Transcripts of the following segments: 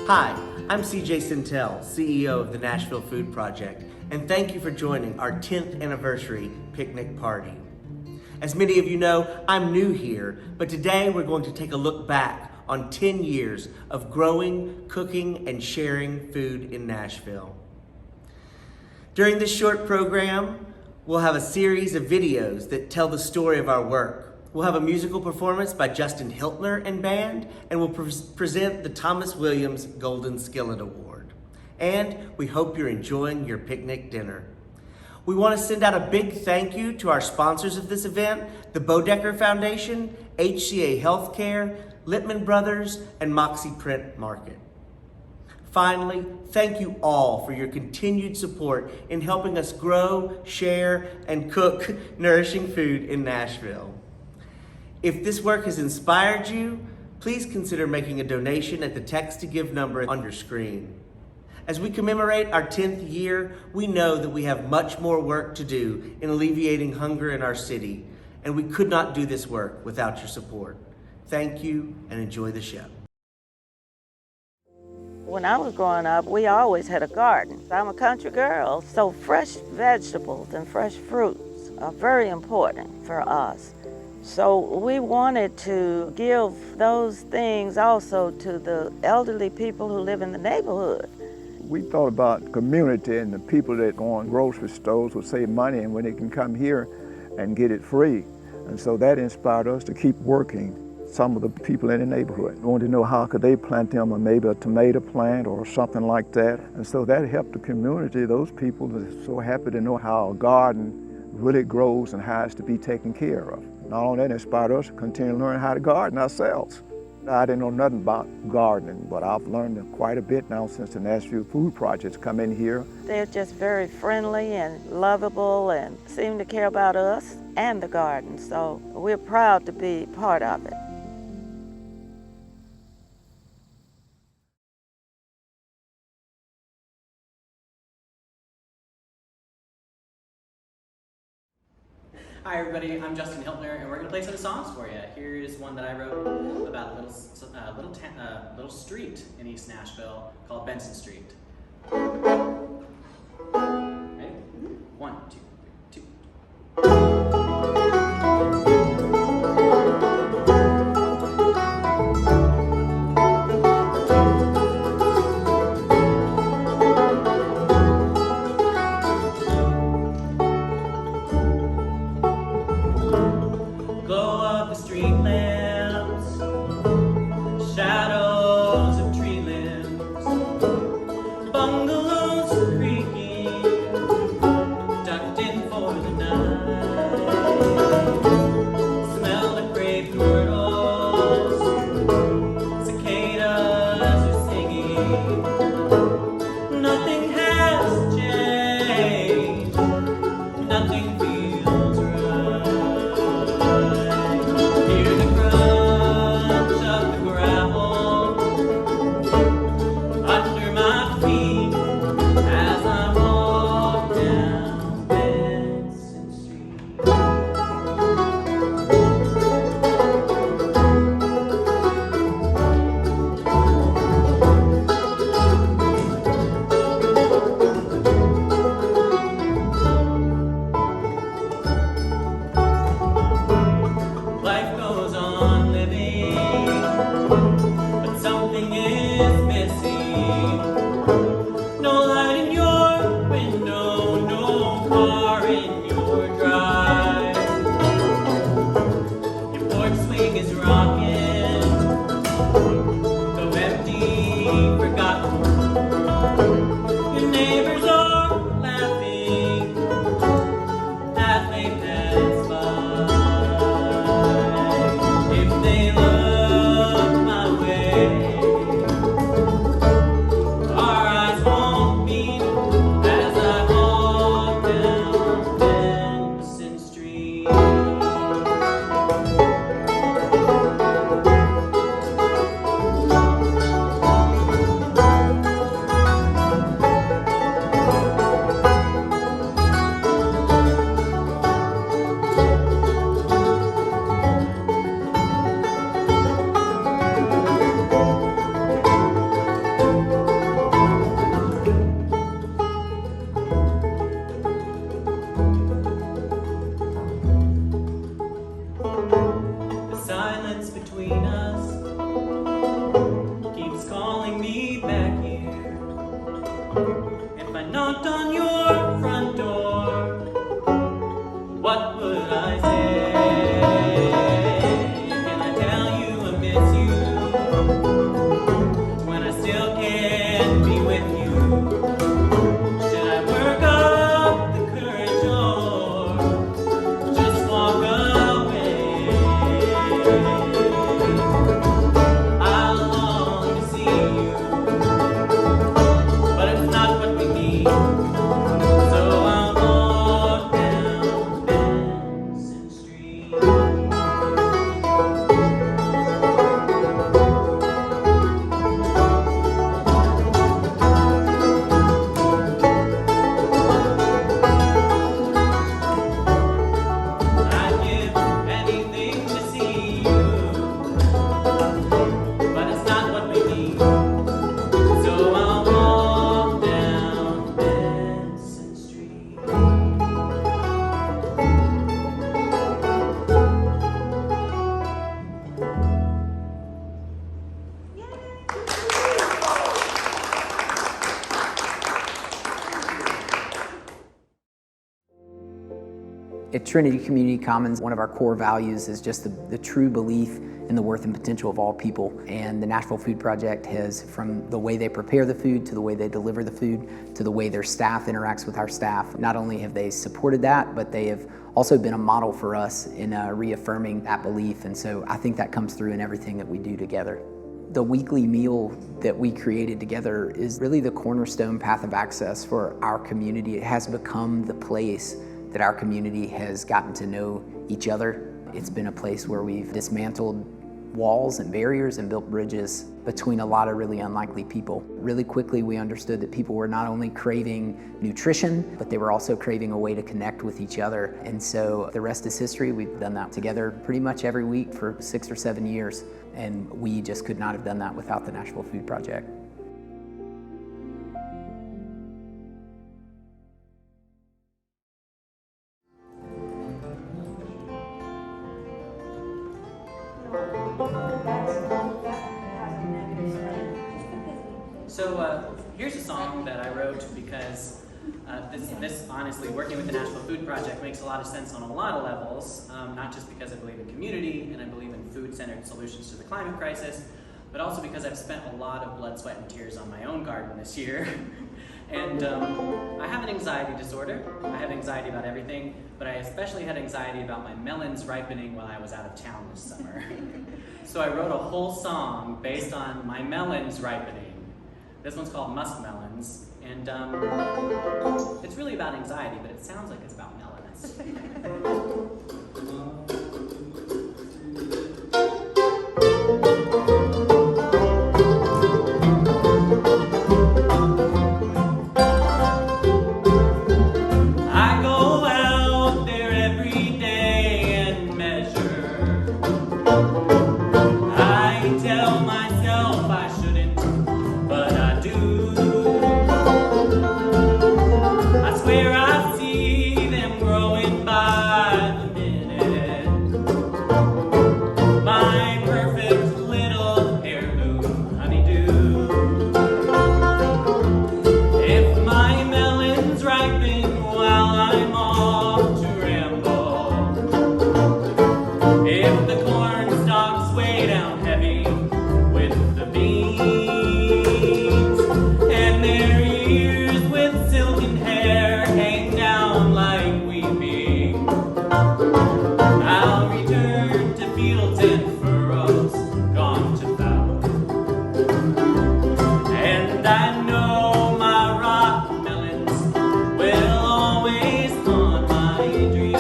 Hi, I'm CJ Sintel, CEO of the Nashville Food Project, and thank you for joining our 10th anniversary picnic party. As many of you know, I'm new here, but today we're going to take a look back on 10 years of growing, cooking, and sharing food in Nashville. During this short program, we'll have a series of videos that tell the story of our work. We'll have a musical performance by Justin Hiltner and band, and we'll present the Thomas Williams Golden Skillet Award. And we hope you're enjoying your picnic dinner. We want to send out a big thank you to our sponsors of this event, the Bodecker Foundation, HCA Healthcare, Littman Brothers, and Moxie Print Market. Finally, thank you all for your continued support in helping us grow, share, and cook nourishing food in Nashville. If this work has inspired you, please consider making a donation at the text to give number on your screen. As we commemorate our 10th year, we know that we have much more work to do in alleviating hunger in our city, and we could not do this work without your support. Thank you, and enjoy the show. When I was growing up, we always had a garden. I'm a country girl, so fresh vegetables and fresh fruits are very important for us. So we wanted to give those things also to the elderly people who live in the neighborhood. We thought about community and the people that go on grocery stores will save money and when they can come here and get it free. And so that inspired us to keep working. Some of the people in the neighborhood wanted to know how could they plant them or maybe a tomato plant or something like that. And so that helped the community. Those people are so happy to know how a garden really grows and how it's to be taken care of. Not only that, inspired us to continue to learn how to garden ourselves. I didn't know nothing about gardening, but I've learned quite a bit now since the Nashville Food Project's come in here. They're just very friendly and lovable and seem to care about us and the garden, so we're proud to be part of it. Hi everybody, I'm Justin Hiltner, and we're gonna play some songs for you. Here's one that I wrote about a little street in East Nashville called Benson Street. Ready? 1, 2, 3, 2. If they silence between us keeps calling me back here. If I knocked on your front door, what would I say? Can I tell you I miss you when I still can't be with you? Should I work up the courage or just walk away? I long to see you, but it's not what we need. So I'll walk down Benson Street. I'd give anything to see you, but it's not what we need. So I'll walk down Benson Street. At Trinity Community Commons, one of our core values is just the true belief in the worth and potential of all people. And the Nashville Food Project has, from the way they prepare the food, to the way they deliver the food, to the way their staff interacts with our staff, not only have they supported that, but they have also been a model for us in reaffirming that belief. And so I think that comes through in everything that we do together. The weekly meal that we created together is really the cornerstone path of access for our community. It has become the place that our community has gotten to know each other. It's been a place where we've dismantled walls and barriers and built bridges between a lot of really unlikely people. Really quickly, we understood that people were not only craving nutrition, but they were also craving a way to connect with each other. And so the rest is history. We've done that together pretty much every week for 6 or 7 years. And we just could not have done that without the Nashville Food Project. So here's a song that I wrote because this honestly, working with the Nashville Food Project makes a lot of sense on a lot of levels, not just because I believe in community and I believe in food-centered solutions to the climate crisis, but also because I've spent a lot of blood, sweat, and tears on my own garden this year. And I have an anxiety disorder. I have anxiety about everything, but I especially had anxiety about my melons ripening while I was out of town this summer. So I wrote a whole song based on my melons ripening. This one's called Muskmelons, and it's really about anxiety, but it sounds like it's about melons. I go out there every day and measure. I tell myself I shouldn't, but I do. I swear I see them growing by the minute. My perfect little heirloom honeydew. If my melons ripen while I'm off to ramble, if the corn stalks weigh down heavy with the beans, and their ears with silken hair hang down like weeping, I'll return to fields and furrows gone to fallow. And I know my rotten melons will always haunt my dreams.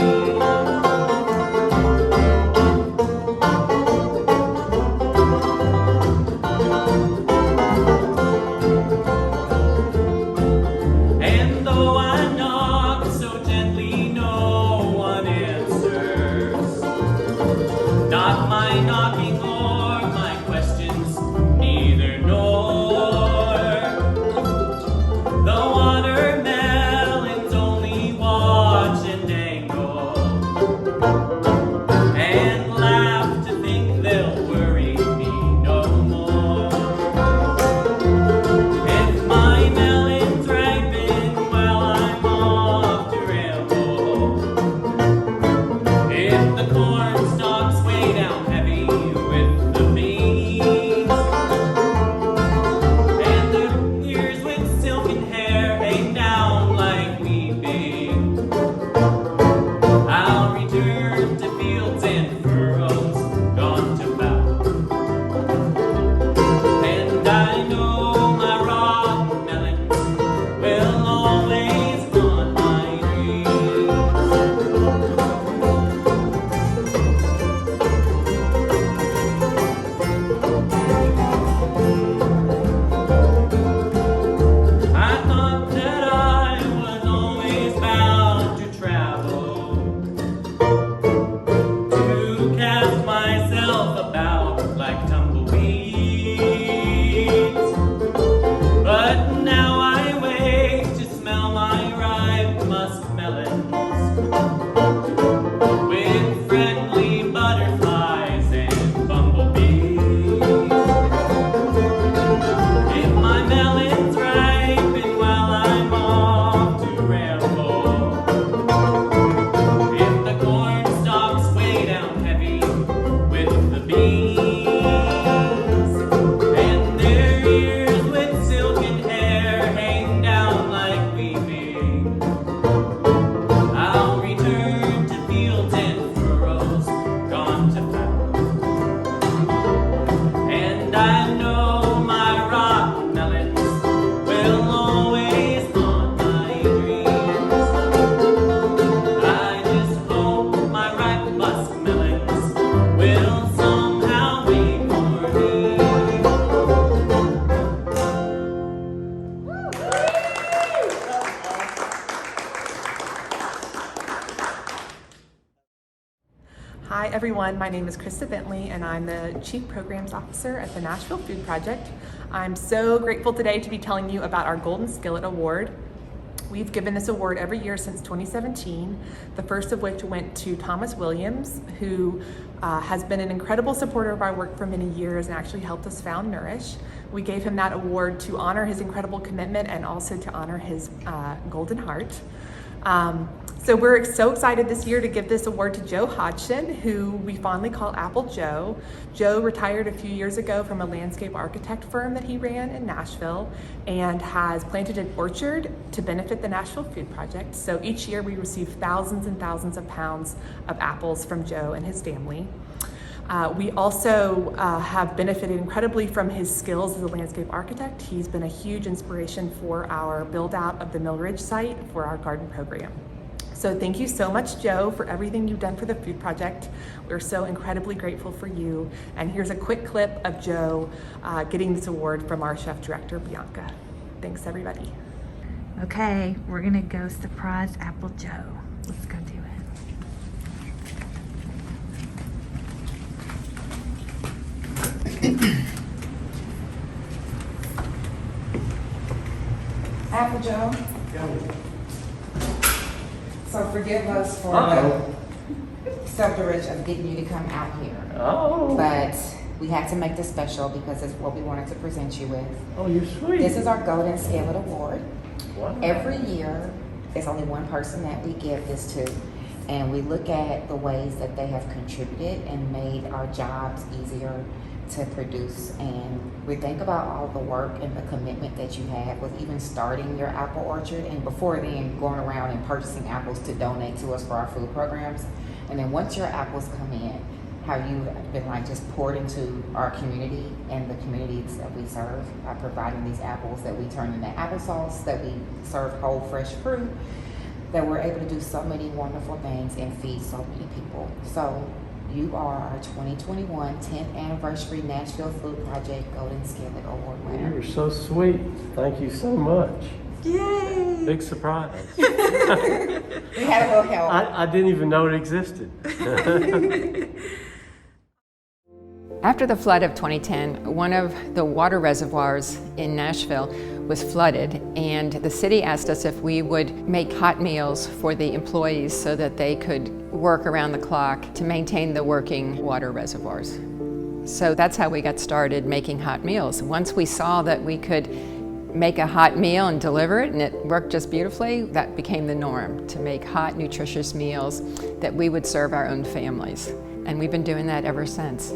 And though I knock so gently, no one answers. Not my knocking or my questions, neither nor. The watermelons only watch and dangle and laugh to think they'll everyone, my name is Krista Bentley and I'm the Chief Programs Officer at the Nashville Food Project. I'm so grateful today to be telling you about our Golden Skillet Award. We've given this award every year since 2017, the first of which went to Thomas Williams, who has been an incredible supporter of our work for many years and actually helped us found Nourish. We gave him that award to honor his incredible commitment and also to honor his golden heart. So we're so excited this year to give this award to Joe Hodgson, who we fondly call Apple Joe. Joe retired a few years ago from a landscape architect firm that he ran in Nashville and has planted an orchard to benefit the Nashville Food Project. So each year we receive thousands and thousands of pounds of apples from Joe and his family. We also have benefited incredibly from his skills as a landscape architect. He's been a huge inspiration for our build out of the Mill Ridge site for our garden program. So thank you so much, Joe, for everything you've done for the Food Project. We're so incredibly grateful for you. And here's a quick clip of Joe getting this award from our chef director, Bianca. Thanks, everybody. Okay, we're gonna go surprise Apple Joe. Let's go do it. Apple Joe. So forgive us for the subterfuge of getting you to come out here. Oh. But we had to make this special because it's what we wanted to present you with. Oh, you're sweet. This is our Golden Skillet Award. Wow. Every year, there's only one person that we give this to. And we look at the ways that they have contributed and made our jobs easier to produce. And we think about all the work and the commitment that you had with even starting your apple orchard, and before then going around and purchasing apples to donate to us for our food programs. And then once your apples come in, how you've been like just poured into our community and the communities that we serve by providing these apples that we turn into applesauce, that we serve whole fresh fruit, that we're able to do so many wonderful things and feed so many people. So you are our 2021 10th Anniversary Nashville Food Project Golden Skillet Award winner. You were so sweet. Thank you so much. Yay! Big surprise. We had a little help. I didn't even know it existed. After the flood of 2010, one of the water reservoirs in Nashville was flooded, and the city asked us if we would make hot meals for the employees so that they could work around the clock to maintain the working water reservoirs. So that's how we got started making hot meals. Once we saw that we could make a hot meal and deliver it, and it worked just beautifully, that became the norm, to make hot, nutritious meals that we would serve our own families. And we've been doing that ever since.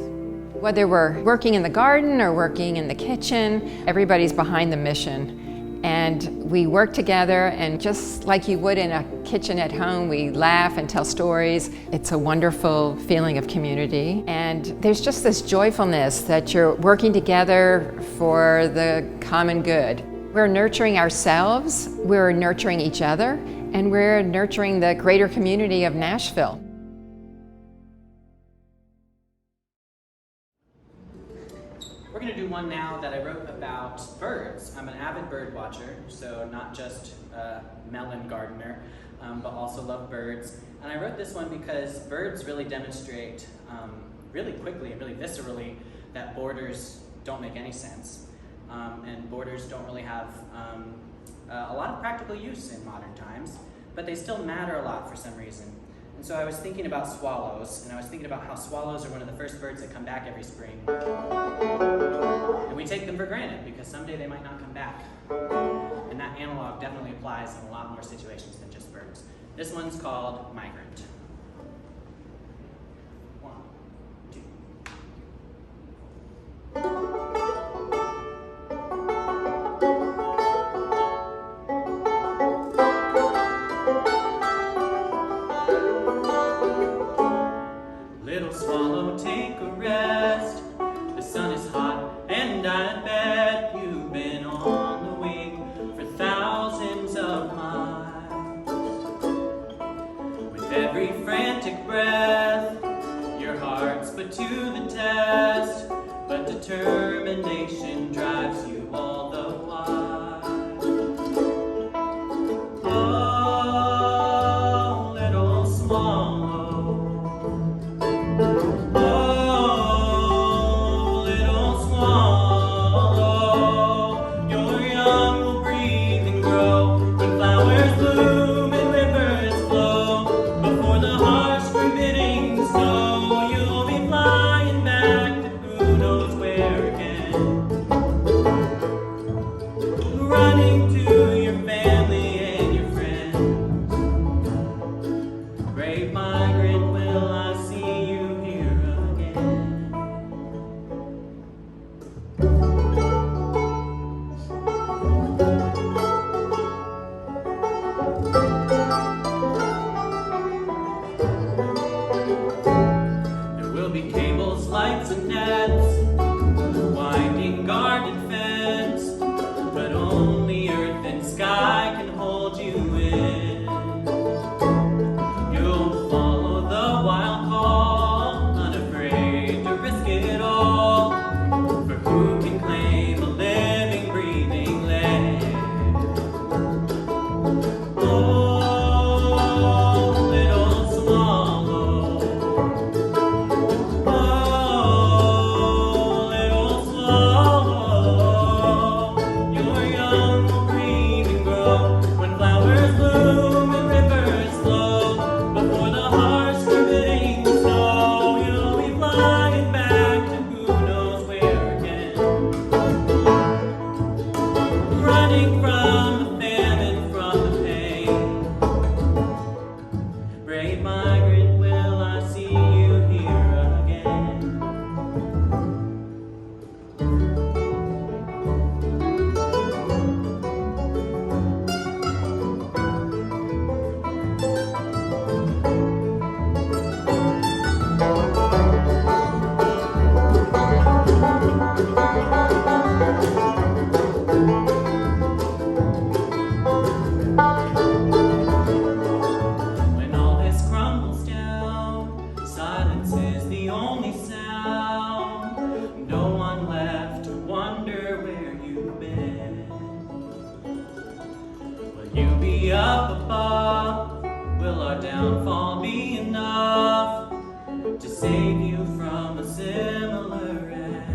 Whether we're working in the garden or working in the kitchen, everybody's behind the mission. And we work together, and just like you would in a kitchen at home, we laugh and tell stories. It's a wonderful feeling of community. And there's just this joyfulness that you're working together for the common good. We're nurturing ourselves, we're nurturing each other, and we're nurturing the greater community of Nashville. We're going to do one now that I wrote about birds. I'm an avid bird watcher, so not just a melon gardener, but also love birds. And I wrote this one because birds really demonstrate really quickly and really viscerally that borders don't make any sense. And borders don't really have a lot of practical use in modern times, but they still matter a lot for some reason. And so I was thinking about swallows, and I was thinking about how swallows are one of the first birds that come back every spring. And we take them for granted because someday they might not come back. And that analog definitely applies in a lot more situations than just birds. This one's called Migrant. 1, 2. Little swallow, take a rest. The sun is hot, and I bet you've been on the wing for thousands of miles. With every frantic breath, your heart's put to the test, but determination drives you all the while. Oh, little swallow, tables, lights and nets, winding garden fence, but only earth and sky can hold you in. You'll follow the wild call, unafraid to risk it all, for who can claim a living, breathing land? Oh, little swallow. Oh, little swallow. Your young will breathe and grow when flowers bloom and rivers flow. Before the harsh forbidding snow, you'll be flying back to who knows where again. Running from the famine, from the pain. Brave migrant, will I see you here again? When all this crumbles down, silence is the only sound. No one left to wonder where you've been. Will you be up above? Will our downfall be enough to save you from a similar end?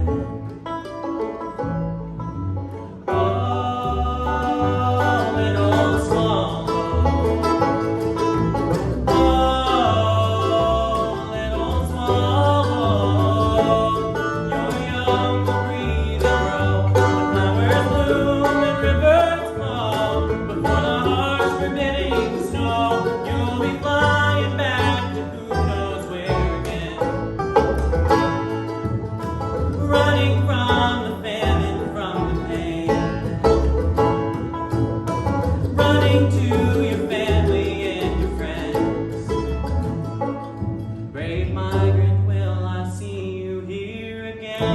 Oh, little swallow. Oh, little swallow, your young will breathe and grow when flowers bloom and rivers flow. Before the harsh forbidding snow, you'll be flying back to who knows where again. Running from the famine, from the pain. Running to your family and your friends. Brave migrant, will I see you here again?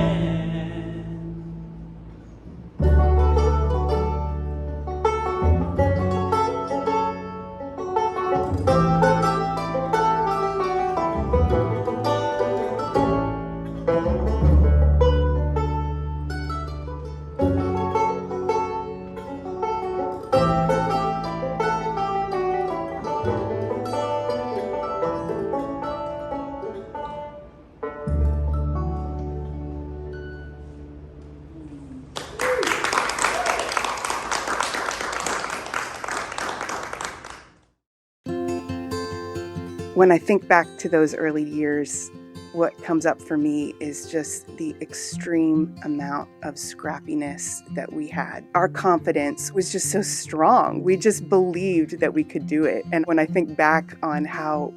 When I think back to those early years, what comes up for me is just the extreme amount of scrappiness that we had. Our confidence was just so strong. We just believed that we could do it. And when I think back on how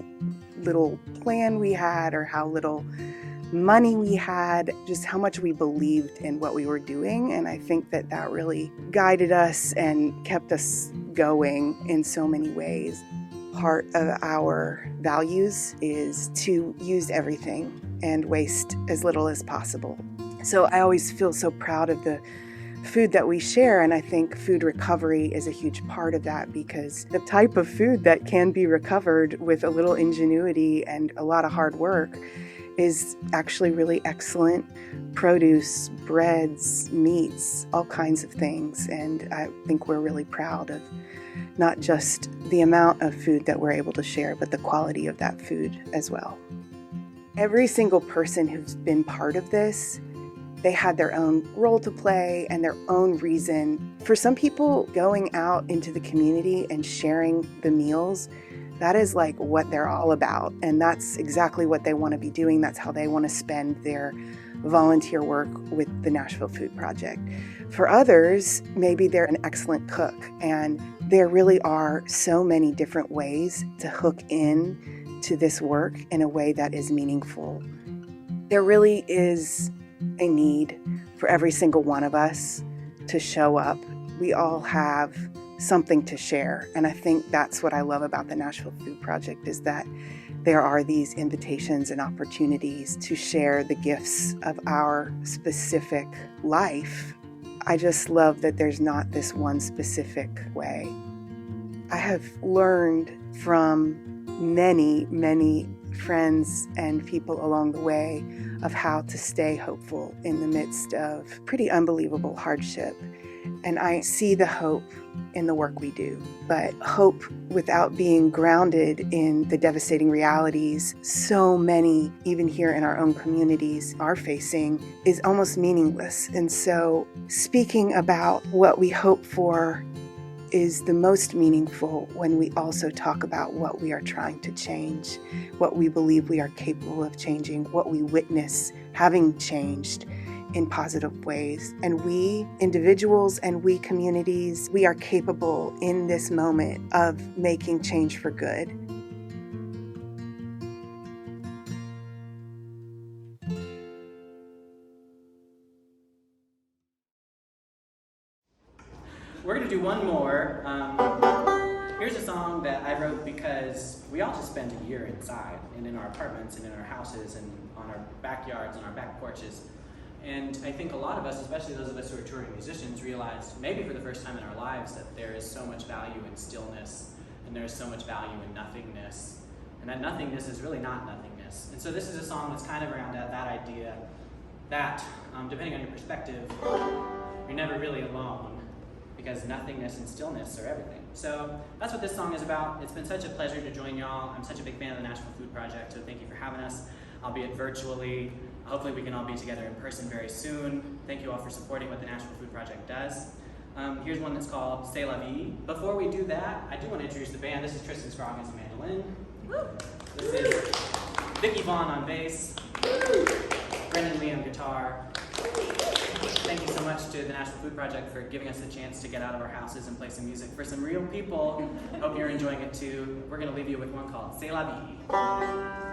little plan we had or how little money we had, just how much we believed in what we were doing. And I think that that really guided us and kept us going in so many ways. Part of our values is to use everything and waste as little as possible. So I always feel so proud of the food that we share, and I think food recovery is a huge part of that, because the type of food that can be recovered with a little ingenuity and a lot of hard work is actually really excellent produce, breads, meats, all kinds of things. And I think we're really proud of not just the amount of food that we're able to share, but the quality of that food as well. Every single person who's been part of this, they had their own role to play and their own reason. For some people, going out into the community and sharing the meals, that is like what they're all about. And that's exactly what they want to be doing. That's how they want to spend their volunteer work with the Nashville Food Project. For others, maybe they're an excellent cook, and there really are so many different ways to hook in to this work in a way that is meaningful. There really is a need for every single one of us to show up. We all have something to share, and I think that's what I love about the Nashville Food Project, is that there are these invitations and opportunities to share the gifts of our specific life. I just love that there's not this one specific way. I have learned from many, many friends and people along the way of how to stay hopeful in the midst of pretty unbelievable hardship. And I see the hope in the work we do. But hope without being grounded in the devastating realities so many, even here in our own communities, are facing is almost meaningless. And so speaking about what we hope for is the most meaningful when we also talk about what we are trying to change, what we believe we are capable of changing, what we witness having changed in positive ways. And we individuals and we communities, we are capable in this moment of making change for good. We're going to do one more. Here's a song that I wrote because we all just spend a year inside and in our apartments and in our houses and on our backyards and our back porches. And I think a lot of us, especially those of us who are touring musicians, realize maybe for the first time in our lives that there is so much value in stillness and there is so much value in nothingness. And that nothingness is really not nothingness. And so this is a song that's kind of around that idea that, depending on your perspective, you're never really alone, because nothingness and stillness are everything. So that's what this song is about. It's been such a pleasure to join y'all. I'm such a big fan of the Nashville Food Project, so thank you for having us, albeit virtually. Hopefully we can all be together in person very soon. Thank you all for supporting what the Nashville Food Project does. Here's one that's called C'est la vie. Before we do that, I do want to introduce the band. This is Tristan Scroggins on mandolin. This is Vicky Vaughn on bass. Brendan Lee on guitar. Thank you so much to the Nashville Food Project for giving us a chance to get out of our houses and play some music for some real people. Hope you're enjoying it too. We're going to leave you with one called C'est la vie.